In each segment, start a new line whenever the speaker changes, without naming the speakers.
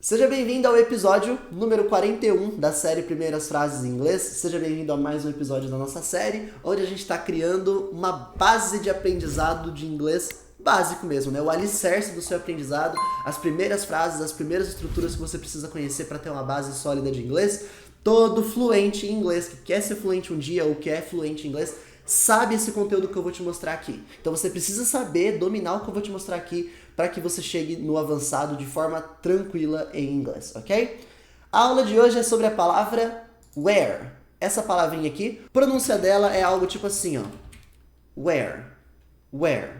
Seja bem-vindo ao episódio número 41 da série Primeiras Frases em Inglês. Seja bem-vindo a mais um episódio da nossa série, onde a gente está criando uma base de aprendizado de inglês básico mesmo, né? O alicerce do seu aprendizado, as primeiras frases, as primeiras estruturas que você precisa conhecer para ter uma base sólida de inglês. Todo fluente em inglês, que quer ser fluente um dia ou que é fluente em inglês, sabe esse conteúdo que eu vou te mostrar aqui. Então você precisa saber, dominar o que eu vou te mostrar aqui para que você chegue no avançado de forma tranquila em inglês, ok? A aula de hoje é sobre a palavra where. Essa palavrinha aqui, a pronúncia dela é algo tipo assim, ó. Where, where,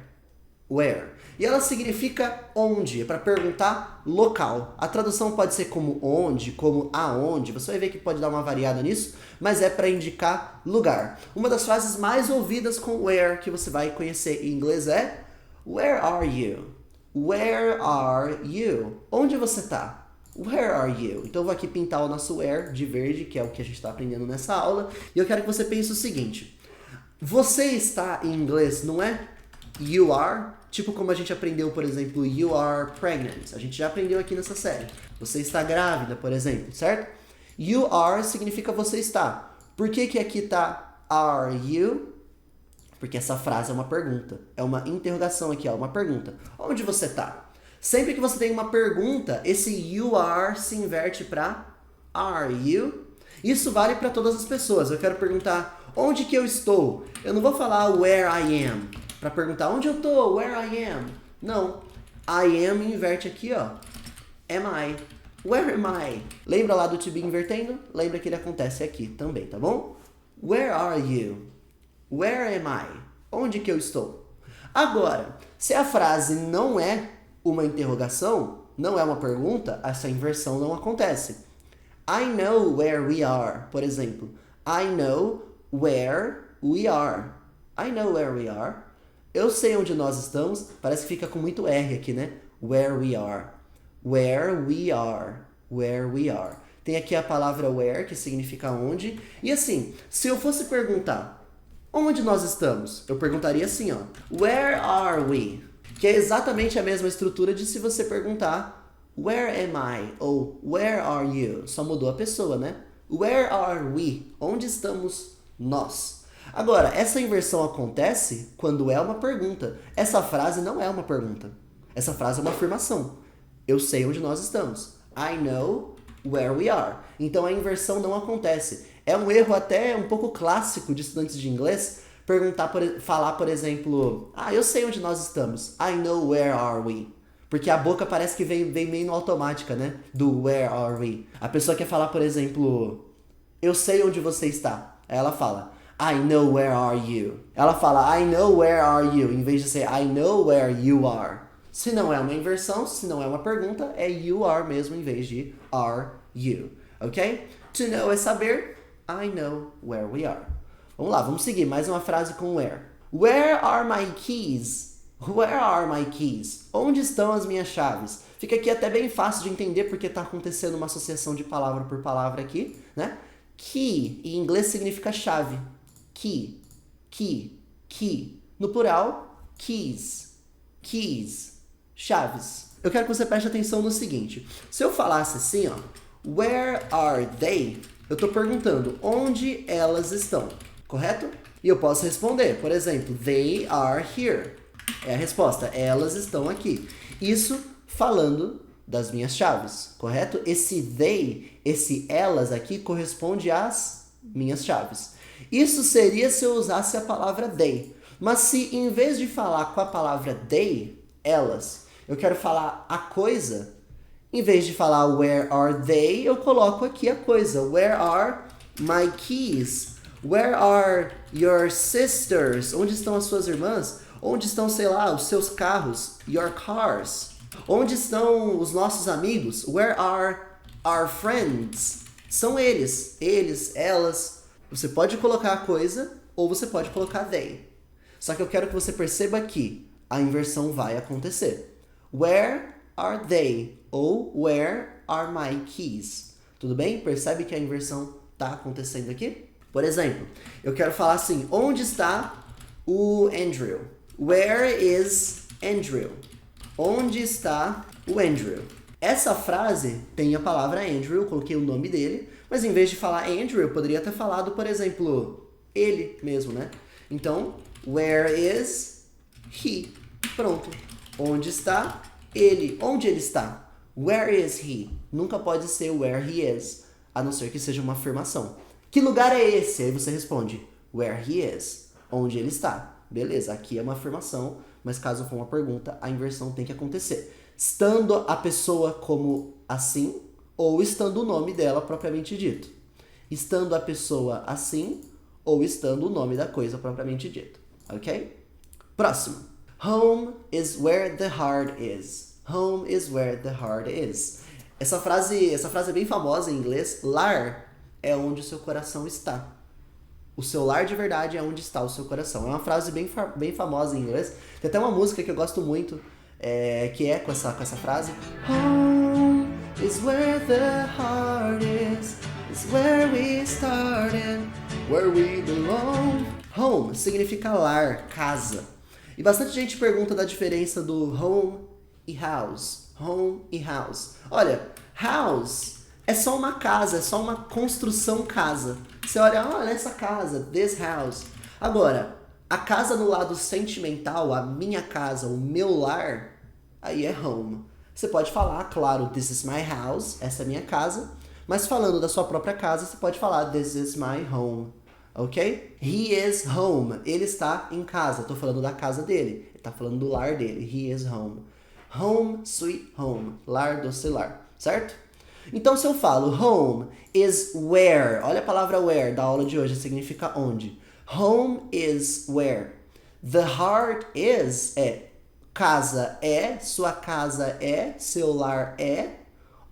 where. E ela significa onde, é para perguntar local. A tradução pode ser como onde, como aonde, você vai ver que pode dar uma variada nisso, mas é para indicar lugar. Uma das frases mais ouvidas com where que você vai conhecer em inglês é Where are you? Where are you? Onde você tá? Where are you? Então eu vou aqui pintar o nosso where de verde, que é o que a gente está aprendendo nessa aula, e eu quero que você pense o seguinte. Você está em inglês, não é? You are, tipo como a gente aprendeu, por exemplo, you are pregnant. A gente já aprendeu aqui nessa série. Você está grávida, por exemplo, certo? You are significa você está. Por que que aqui tá are you? Porque essa frase é uma pergunta. É uma interrogação aqui, ó, uma pergunta. Onde você tá? Sempre que você tem uma pergunta, esse you are se inverte para are you? Isso vale para todas as pessoas. Eu quero perguntar onde que eu estou. Eu não vou falar where I am para perguntar onde eu tô, where I am. Não. I am inverte aqui, ó. Am I? Where am I? Lembra lá do to be invertendo? Lembra que ele acontece aqui também, tá bom? Where are you? Where am I? Onde que eu estou? Agora, se a frase não é uma interrogação, não é uma pergunta, essa inversão não acontece. I know where we are, por exemplo. I know where we are. I know where we are. Eu sei onde nós estamos. Parece que fica com muito R aqui, né? Where we are. Where we are. Where we are. Tem aqui a palavra where, que significa onde. E assim, se eu fosse perguntar onde nós estamos? Eu perguntaria assim, ó. Where are we? Que é exatamente a mesma estrutura de se você perguntar Where am I? Ou Where are you? Só mudou a pessoa, né? Where are we? Onde estamos nós? Agora, essa inversão acontece quando é uma pergunta. Essa frase não é uma pergunta. Essa frase é uma afirmação. Eu sei onde nós estamos. I know where we are. Então a inversão não acontece. É um erro até um pouco clássico de estudantes de inglês falar, por exemplo, eu sei onde nós estamos. I know where are we. Porque a boca parece que vem meio no automática, né? Do where are we. A pessoa quer falar, por exemplo, eu sei onde você está. Aí ela fala, I know where are you. Ela fala, I know where are you, em vez de ser I know where you are. Se não é uma inversão, se não é uma pergunta, é you are mesmo em vez de are you. Ok? To know é saber. I know where we are. Vamos lá, vamos seguir. Mais uma frase com where. Where are my keys? Where are my keys? Onde estão as minhas chaves? Fica aqui até bem fácil de entender porque está acontecendo uma associação de palavra por palavra aqui, né? Key, em inglês significa chave. Key, key, key. No plural, keys, keys, chaves. Eu quero que você preste atenção no seguinte. Se eu falasse assim, ó, where are they? Eu estou perguntando onde elas estão, correto? E eu posso responder, por exemplo, they are here. É a resposta, elas estão aqui. Isso falando das minhas chaves, correto? Esse they, esse elas aqui corresponde às minhas chaves. Isso seria se eu usasse a palavra they. Mas se em vez de falar com a palavra they, elas, eu quero falar a coisa, em vez de falar where are they, eu coloco aqui a coisa. Where are my keys? Where are your sisters? Onde estão as suas irmãs? Onde estão, sei lá, os seus carros? Your cars. Onde estão os nossos amigos? Where are our friends? São eles, elas. Você pode colocar a coisa ou você pode colocar they. Só que eu quero que você perceba que a inversão vai acontecer. Where are they? Ou where are my keys? Tudo bem? Percebe que a inversão está acontecendo aqui? Por exemplo, eu quero falar assim, onde está o Andrew? Where is Andrew? Onde está o Andrew? Essa frase tem a palavra Andrew, eu coloquei o nome dele, mas em vez de falar Andrew, eu poderia ter falado, por exemplo, ele mesmo, né? Então, where is he? Pronto. Onde está ele? Onde ele está? Where is he? Nunca pode ser where he is, a não ser que seja uma afirmação. Que lugar é esse? Aí você responde, where he is. Onde ele está. Beleza, aqui é uma afirmação, mas caso for uma pergunta, a inversão tem que acontecer. Estando a pessoa como assim, ou estando o nome dela propriamente dito. Estando a pessoa assim, ou estando o nome da coisa propriamente dito. Ok? Próximo. Home is where the heart is. Home is where the heart is. Essa frase é bem famosa em inglês. Lar é onde o seu coração está. O seu lar de verdade é onde está o seu coração. É uma frase bem famosa em inglês. Tem até uma música que eu gosto muito, que é com essa frase. Home is where the heart is. It's where we started, where we belong. Home significa lar, casa. E bastante gente pergunta da diferença do home e house. Home e house. Olha, house é só uma casa, é só uma construção casa. Você olha essa casa, this house. Agora, a casa no lado sentimental, a minha casa, o meu lar, aí é home. Você pode falar, claro, this is my house, essa é a minha casa. Mas falando da sua própria casa, você pode falar, this is my home. Ok? He is home. Ele está em casa. Estou falando da casa dele. Ele está falando do lar dele. He is home. Home, sweet home. Lar, doce lar. Certo? Então, se eu falo home is where, olha a palavra where da aula de hoje, significa onde. Home is where. The heart is casa é, sua casa é, seu lar é,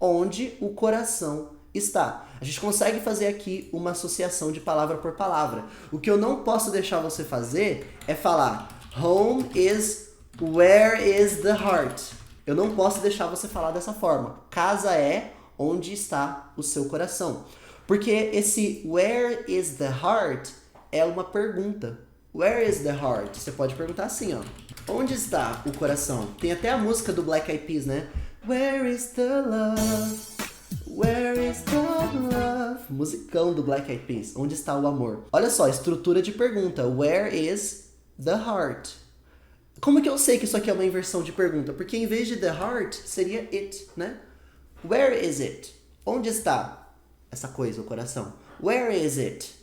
onde o coração está. A gente consegue fazer aqui uma associação de palavra por palavra. O que eu não posso deixar você fazer é falar home is where is the heart. Eu não posso deixar você falar dessa forma. Casa é onde está o seu coração. Porque esse where is the heart é uma pergunta. Where is the heart? Você pode perguntar assim, ó. Onde está o coração? Tem até a música do Black Eyed Peas, né? Where is the love? Where is the love? Musicão do Black Eyed Peas. Onde está o amor? Olha só, estrutura de pergunta. Where is the heart? Como que eu sei que isso aqui é uma inversão de pergunta? Porque em vez de the heart, seria it, né? Where is it? Onde está essa coisa, o coração? Where is it?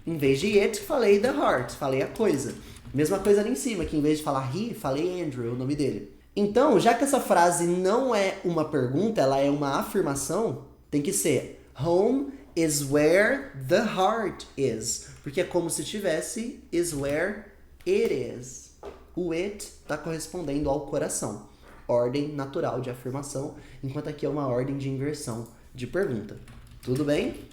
Em vez de it, falei the heart, falei a coisa. Mesma coisa ali em cima, que em vez de falar he, falei Andrew, o nome dele. Então, já que essa frase não é uma pergunta, ela é uma afirmação, tem que ser home is where the heart is. Porque é como se tivesse is where it is. O it está correspondendo ao coração. Ordem natural de afirmação, enquanto aqui é uma ordem de inversão de pergunta. Tudo bem?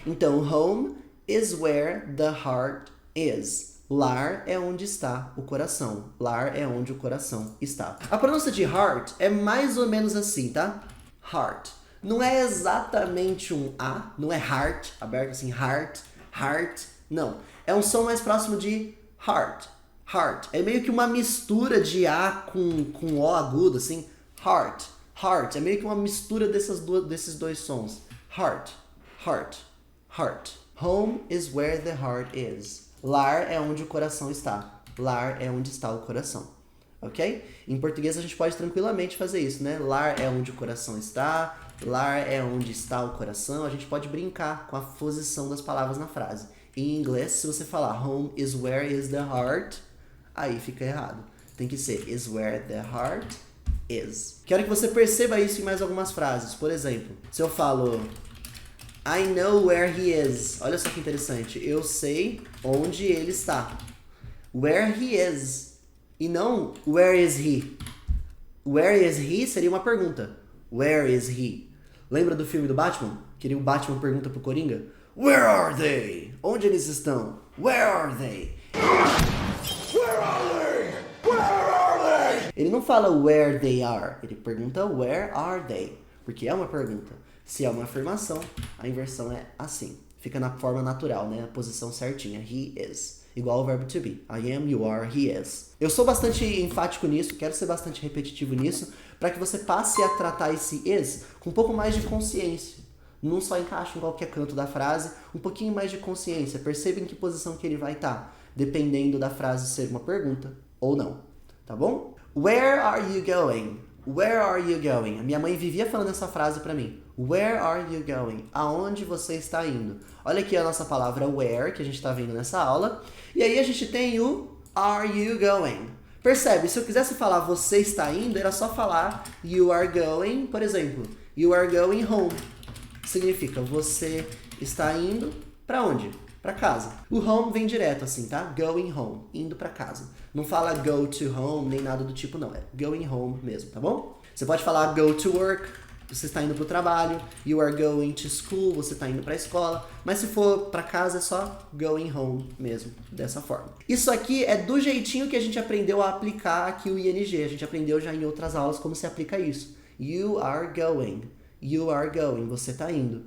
Então, home is where the heart is. Lar é onde está o coração. Lar é onde o coração está. A pronúncia de heart é mais ou menos assim, tá? Heart. Não é exatamente um A, não é heart, aberto assim, heart, heart. Não. É um som mais próximo de heart. Heart. É meio que uma mistura de A com O agudo, assim. Heart. Heart. É meio que uma mistura desses dois sons. Heart. Heart. Heart. Home is where the heart is. Lar é onde o coração está. Lar é onde está o coração. Ok? Em português a gente pode tranquilamente fazer isso, né? Lar é onde o coração está. Lar é onde está o coração. A gente pode brincar com a posição das palavras na frase. Em inglês, se você falar home is where is the heart, aí fica errado. Tem que ser is where the heart is. Quero que você perceba isso em mais algumas frases. Por exemplo, se eu falo I know where he is. Olha só que interessante. Eu sei onde ele está. Where he is. E não where is he. Where is he seria uma pergunta. Where is he? Lembra do filme do Batman? Que o Batman pergunta pro Coringa. Where are they? Onde eles estão? Where are they? Where are they? Where are they? Ele não fala where they are. Ele pergunta where are they? Porque é uma pergunta. Se é uma afirmação, a inversão é assim. Fica na forma natural, né? A posição certinha. He is. Igual ao verbo to be. I am, you are, he is. Eu sou bastante enfático nisso, quero ser bastante repetitivo nisso, para que você passe a tratar esse is com um pouco mais de consciência. Não só encaixa em qualquer canto da frase, um pouquinho mais de consciência. Perceba em que posição que ele vai estar, dependendo da frase ser uma pergunta ou não, tá bom? Where are you going? Where are you going? A minha mãe vivia falando essa frase para mim. Where are you going? Aonde você está indo? Olha aqui a nossa palavra where, que a gente está vendo nessa aula. E aí a gente tem o are you going? Percebe? Se eu quisesse falar você está indo, era só falar you are going, por exemplo. You are going home. Significa você está indo para onde? Para casa. O home vem direto assim, tá? Going home, indo para casa. Não fala go to home, nem nada do tipo, não. É going home mesmo, tá bom? Você pode falar go to work, você está indo para o trabalho. You are going to school, você está indo para a escola. Mas se for para casa, é só going home mesmo, dessa forma. Isso aqui é do jeitinho que a gente aprendeu a aplicar aqui o ing. A gente aprendeu já em outras aulas como se aplica isso. You are going. You are going. Você está indo.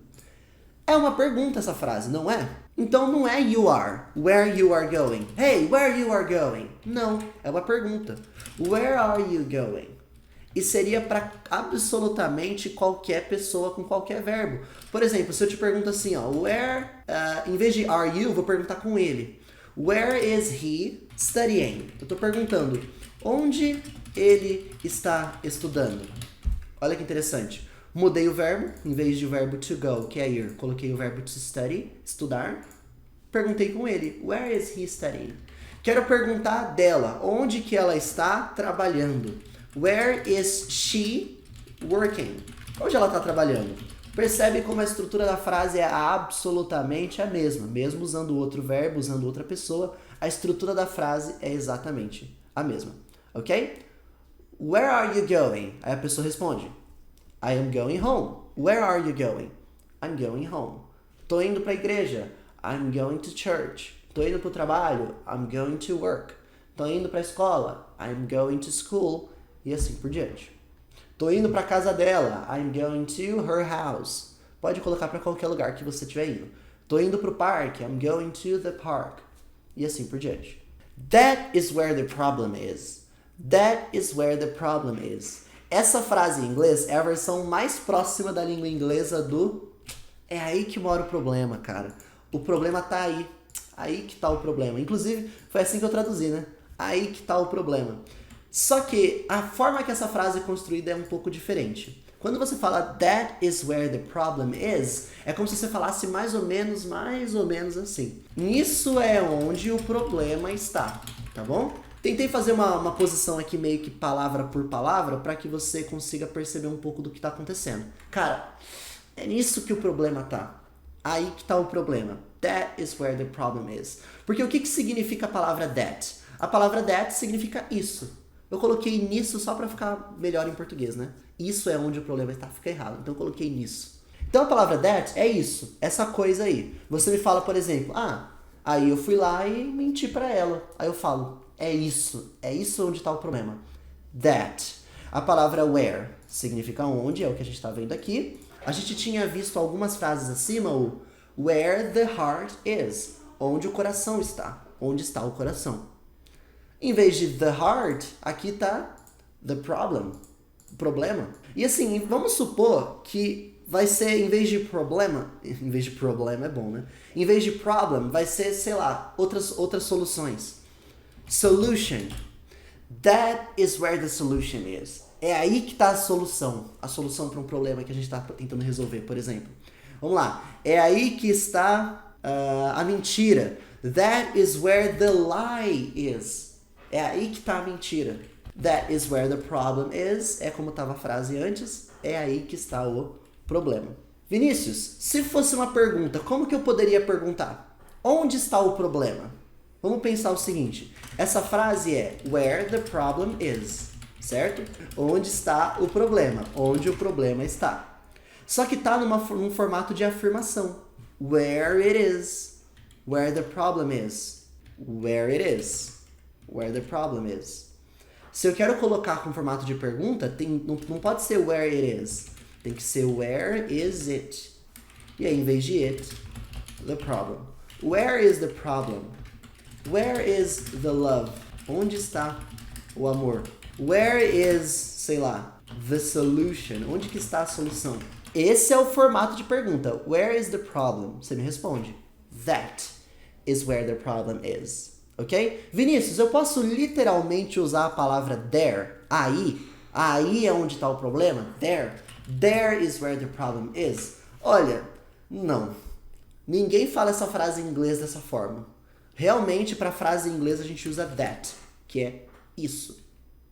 É uma pergunta essa frase, não é? Então não é you are. Where you are going. Hey, where you are going. Não, é uma pergunta. Where are you going? E seria para absolutamente qualquer pessoa com qualquer verbo. Por exemplo, se eu te pergunto assim, ó, where, em vez de are you, vou perguntar com ele. Where is he studying? Eu estou perguntando, onde ele está estudando? Olha que interessante. Mudei o verbo, em vez de o verbo to go, que é ir, coloquei o verbo to study, estudar. Perguntei com ele, where is he studying? Quero perguntar dela, onde que ela está trabalhando? Where is she working? Onde ela está trabalhando? Percebe como a estrutura da frase é absolutamente a mesma. Mesmo usando outro verbo, usando outra pessoa, a estrutura da frase é exatamente a mesma. Ok? Where are you going? Aí a pessoa responde, I am going home. Where are you going? I'm going home. Tô indo para a igreja. I'm going to church. Tô indo para o trabalho. I'm going to work. Tô indo para a escola. I'm going to school. E assim por diante. Tô indo para a casa dela. I'm going to her house. Pode colocar para qualquer lugar que você estiver indo. Tô indo para o parque. I'm going to the park. E assim por diante. That is where the problem is. That is where the problem is. Essa frase em inglês é a versão mais próxima da língua inglesa do é aí que mora o problema, cara. O problema tá aí. Aí que tá o problema. Inclusive, foi assim que eu traduzi, né? Aí que tá o problema. Só que a forma que essa frase é construída é um pouco diferente. Quando você fala that is where the problem is, é como se você falasse mais ou menos assim. Nisso é onde o problema está, tá bom? Tentei fazer uma posição aqui meio que palavra por palavra para que você consiga perceber um pouco do que está acontecendo. Cara, é nisso que o problema tá. Aí que tá o problema. That is where the problem is. Porque o que significa a palavra that? A palavra that significa isso. Eu coloquei nisso só para ficar melhor em português, né? Isso é onde o problema está, fica errado. Então eu coloquei nisso. Então a palavra that é isso, essa coisa aí. Você me fala, por exemplo, aí eu fui lá e menti para ela. Aí eu falo, é isso onde está o problema. That. A palavra where significa onde, é o que a gente está vendo aqui. A gente tinha visto algumas frases acima, o where the heart is, onde o coração está, onde está o coração. Em vez de the heart, aqui está the problem, o problema. E assim, vamos supor que vai ser, em vez de problema é bom, né? Em vez de problem, vai ser, sei lá, outras soluções. Solution. That is where the solution is. É aí que está a solução para um problema que a gente está tentando resolver, por exemplo. Vamos lá. É aí que está a mentira. That is where the lie is. É aí que está a mentira. That is where the problem is. É como estava a frase antes. É aí que está o problema. Vinícius, se fosse uma pergunta, como que eu poderia perguntar? Onde está o problema? Vamos pensar o seguinte. Essa frase é where the problem is. Certo? Onde está o problema? Onde o problema está. Só que está num formato de afirmação. Where it is. Where the problem is. Where it is. Where the problem is. Se eu quero colocar com formato de pergunta, não pode ser where it is. Tem que ser where is it. E aí, em vez de it, the problem. Where is the problem? Where is the love? Onde está o amor? Where is, sei lá, the solution? Onde que está a solução? Esse é o formato de pergunta. Where is the problem? Você me responde. That is where the problem is. Ok? Vinícius, eu posso literalmente usar a palavra there? Aí? Aí é onde está o problema? There. There is where the problem is. Olha, não. Ninguém fala essa frase em inglês dessa forma. Realmente, para frase em inglês, a gente usa that, que é isso.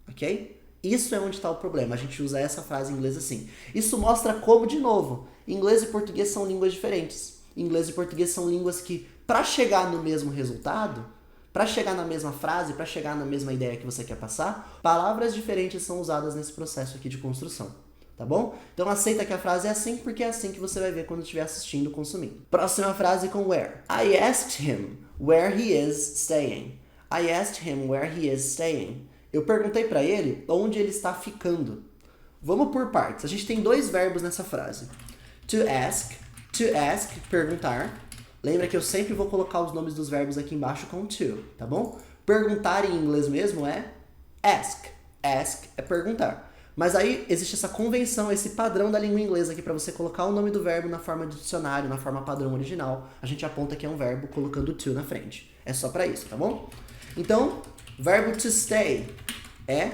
Ok? Isso é onde está o problema. A gente usa essa frase em inglês assim. Isso mostra como, de novo, inglês e português são línguas diferentes. Inglês e português são línguas que, para chegar no mesmo resultado, para chegar na mesma frase, para chegar na mesma ideia que você quer passar, palavras diferentes são usadas nesse processo aqui de construção. Tá bom? Então aceita que a frase é assim, porque é assim que você vai ver quando estiver assistindo, consumindo. Próxima frase com where. I asked him where he is staying. I asked him where he is staying. Eu perguntei para ele onde ele está ficando. Vamos por partes. A gente tem dois verbos nessa frase. To ask, perguntar. Lembra que eu sempre vou colocar os nomes dos verbos aqui embaixo com to, tá bom? Perguntar em inglês mesmo é ask. Ask é perguntar. Mas aí existe essa convenção, esse padrão da língua inglesa aqui para você colocar o nome do verbo na forma de dicionário, na forma padrão original. A gente aponta que é um verbo colocando to na frente. É só para isso, tá bom? Então, verbo to stay é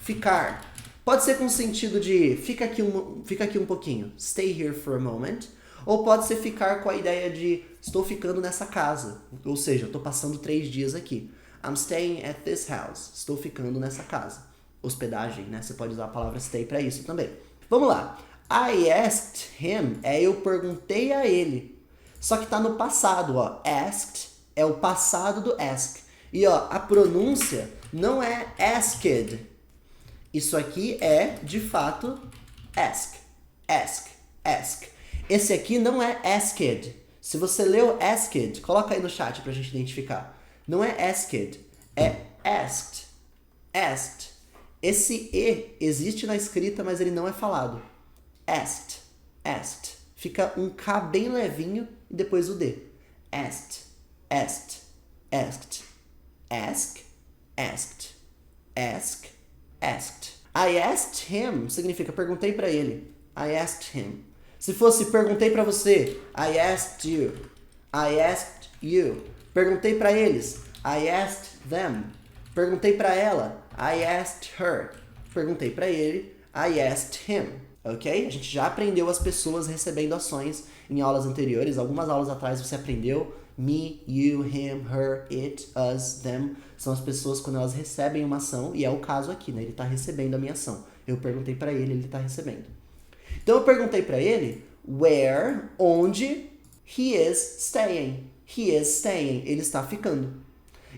ficar. Pode ser com o sentido de fica aqui um pouquinho, stay here for a moment. Ou pode ser ficar com a ideia de estou ficando nessa casa. Ou seja, eu estou passando 3 dias aqui. I'm staying at this house. Estou ficando nessa casa. Hospedagem, né? Você pode usar a palavra stay para isso também. Vamos lá. I asked him é eu perguntei a ele. Só que tá no passado, ó. Asked é o passado do ask. E ó, a pronúncia não é asked. Isso aqui é, de fato, ask. Ask. Ask. Esse aqui não é asked. Se você leu asked, coloca aí no chat pra gente identificar. Não é asked, é asked. Asked. Esse E existe na escrita, mas ele não é falado. Asked. Asked. Fica um K bem levinho e depois o D. Asked. Asked. Asked. Ask. Asked. Ask. Asked. I asked him significa perguntei pra ele. I asked him. Se fosse perguntei pra você, I asked you. I asked you. Perguntei pra eles, I asked them. Perguntei pra ela, I asked her. Perguntei pra ele, I asked him. Ok? A gente já aprendeu as pessoas recebendo ações em aulas anteriores. Algumas aulas atrás você aprendeu me, you, him, her, it, us, them. São as pessoas quando elas recebem uma ação, e é o caso aqui, né? Ele está recebendo a minha ação. Eu perguntei para ele, ele está recebendo. Então eu perguntei para ele where, onde he is staying. He is staying, ele está ficando.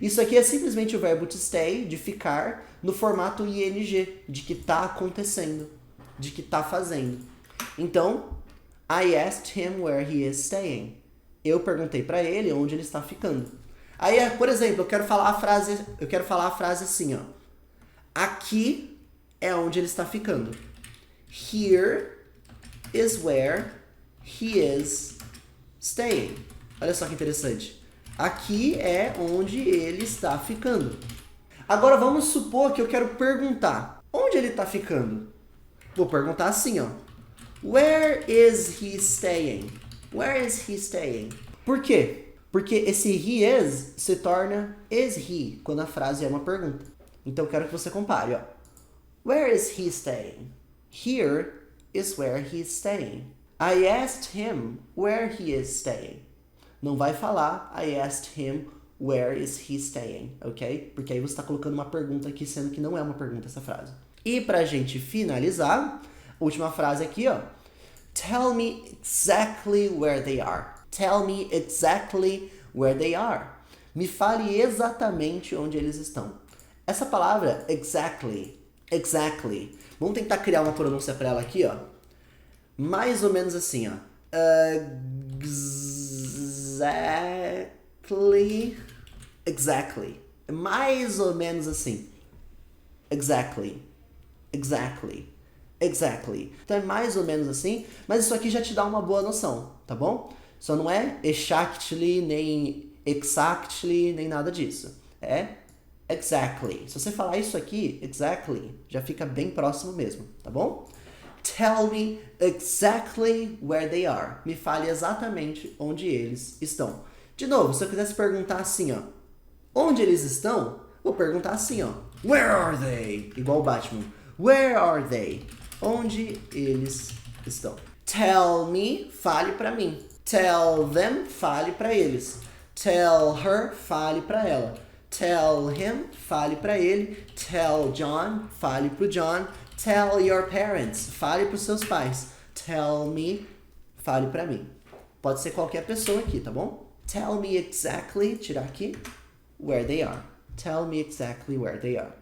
Isso aqui é simplesmente o verbo to stay, de ficar, no formato ing, de que está acontecendo, de que está fazendo. Então, I asked him where he is staying. Eu perguntei para ele onde ele está ficando. Aí, por exemplo, eu quero falar a frase assim, ó. Aqui é onde ele está ficando. Here is where he is staying. Olha só que interessante. Aqui é onde ele está ficando. Agora vamos supor que eu quero perguntar. Onde ele está ficando? Vou perguntar assim, ó. Where is he staying? Where is he staying? Por quê? Porque esse he is se torna is he quando a frase é uma pergunta. Então eu quero que você compare, ó. Where is he staying? Here is where he is staying. I asked him where he is staying. Não vai falar I asked him where is he staying, ok? Porque aí você está colocando uma pergunta aqui, sendo que não é uma pergunta essa frase. E pra gente finalizar, última frase aqui, ó. Tell me exactly where they are. Tell me exactly where they are. Me fale exatamente onde eles estão. Essa palavra, exactly, exactly. Vamos tentar criar uma pronúncia para ela aqui, ó. Mais ou menos assim, ó. Exactly. Exactly. Mais ou menos assim. Exactly. Exactly. Exactly. Então é mais ou menos assim, mas isso aqui já te dá uma boa noção, tá bom? Só não é exactly, nem exactly, nem nada disso. É exactly. Se você falar isso aqui, exactly, já fica bem próximo mesmo, tá bom? Tell me exactly where they are. Me fale exatamente onde eles estão. De novo, se eu quisesse perguntar assim, ó, onde eles estão? Vou perguntar assim, ó, where are they? Igual o Batman. Where are they? Onde eles estão? Tell me, fale pra mim. Tell them, fale pra eles. Tell her, fale pra ela. Tell him, fale pra ele. Tell John, fale pro John. Tell your parents, fale pros seus pais. Tell me, fale pra mim. Pode ser qualquer pessoa aqui, tá bom? Tell me exactly, tirar aqui, where they are. Tell me exactly where they are.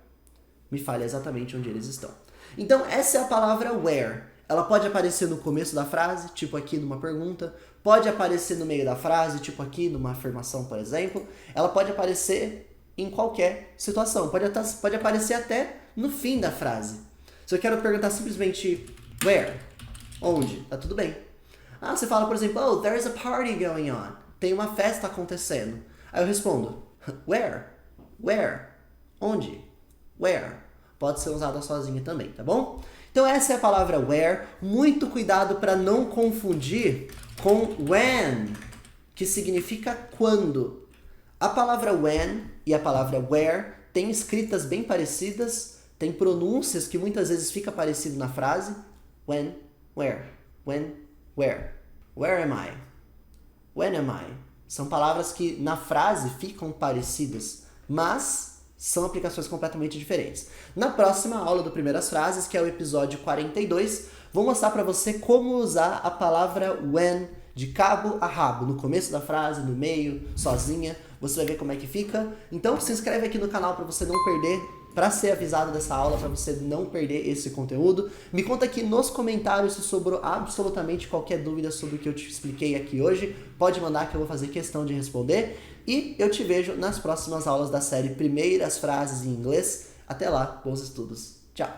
Me fale exatamente onde eles estão. Então, essa é a palavra where. Ela pode aparecer no começo da frase, tipo aqui numa pergunta. Pode aparecer no meio da frase, tipo aqui numa afirmação, por exemplo. Ela pode aparecer em qualquer situação. Pode aparecer até no fim da frase. Se eu quero perguntar simplesmente where, onde, tá tudo bem. Ah, você fala, por exemplo, oh, there's a party going on. Tem uma festa acontecendo. Aí eu respondo, where? Where? Onde? Where? Pode ser usada sozinha também, tá bom? Então essa é a palavra where. Muito cuidado para não confundir com when, que significa quando. A palavra when e a palavra where têm escritas bem parecidas, tem pronúncias que muitas vezes fica parecido na frase. When, where, where am I? When am I? São palavras que na frase ficam parecidas, mas são aplicações completamente diferentes. Na próxima aula do Primeiras Frases, que é o episódio 42, vou mostrar para você como usar a palavra when de cabo a rabo, no começo da frase, no meio, sozinha. Você vai ver como é que fica. Então se inscreve aqui no canal para você não perder, para ser avisado dessa aula, para você não perder esse conteúdo. Me conta aqui nos comentários se sobrou absolutamente qualquer dúvida sobre o que eu te expliquei aqui hoje. Pode mandar que eu vou fazer questão de responder. E eu te vejo nas próximas aulas da série Primeiras Frases em Inglês. Até lá, bons estudos. Tchau!